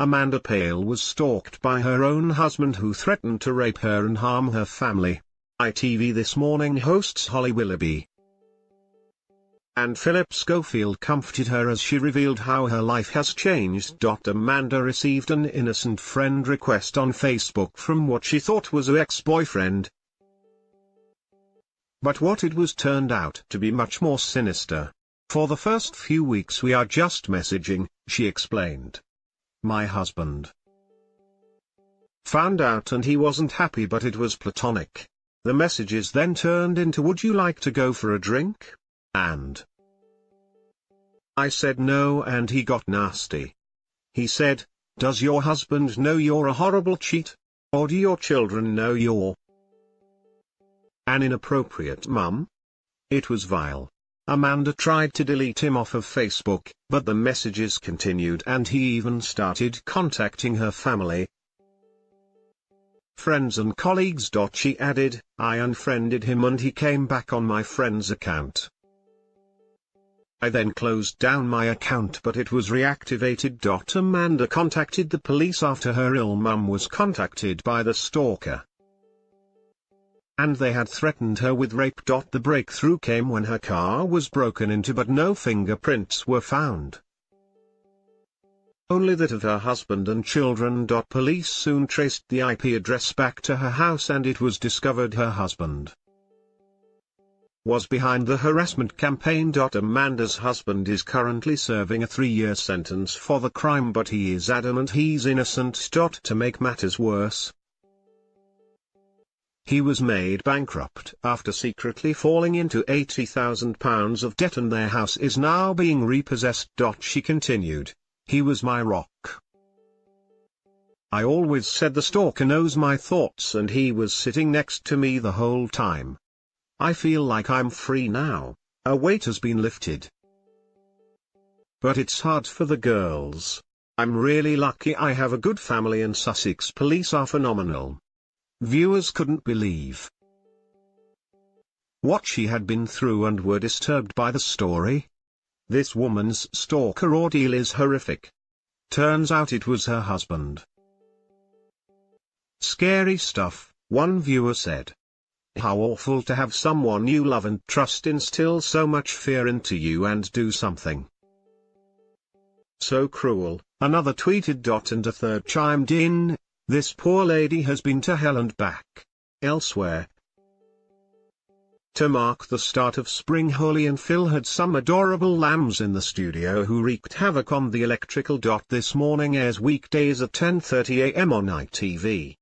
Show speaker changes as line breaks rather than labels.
Amanda Payle was stalked by her own husband who threatened to rape her and harm her family. ITV This Morning hosts Holly Willoughby and Phillip Schofield comforted her as she revealed how her life has changed. Amanda received an innocent friend request on Facebook from what she thought was her ex-boyfriend. But what it was turned out to be much more sinister. For the first few weeks we are just messaging, she explained. My husband found out and he wasn't happy, but it was platonic. The messages then turned into would you like to go for a drink? And I said no and he got nasty. He said, does your husband know you're a horrible cheat? Or do your children know you're an inappropriate mum? It was vile. Amanda tried to delete him off of Facebook, but the messages continued and he even started contacting her family, friends and colleagues. She added, I unfriended him and he came back on my friend's account. I then closed down my account but it was reactivated. Amanda contacted the police after her ill mum was contacted by the stalker, and they had threatened her with rape. The breakthrough came when her car was broken into but no fingerprints were found, only that of her husband and children. Police soon traced the IP address back to her house and it was discovered her husband was behind the harassment campaign. Amanda's husband is currently serving a 3-year sentence for the crime but he is adamant he's innocent. To make matters worse, he was made bankrupt after secretly falling into £80,000 of debt and their house is now being repossessed. She continued, he was my rock. I always said the stalker knows my thoughts and he was sitting next to me the whole time. I feel like I'm free now, a weight has been lifted. But it's hard for the girls. I'm really lucky I have a good family and Sussex police are phenomenal. Viewers couldn't believe what she had been through and were disturbed by the story. This woman's stalker ordeal is horrific. Turns out it was her husband. Scary stuff, one viewer said. How awful to have someone you love and trust instill so much fear into you and do something so cruel, another tweeted. And a third chimed in, this poor lady has been to hell and back. Elsewhere, to mark the start of spring, Holly and Phil had some adorable lambs in the studio who wreaked havoc on the electrical. This Morning airs weekdays at 10:30 AM on ITV.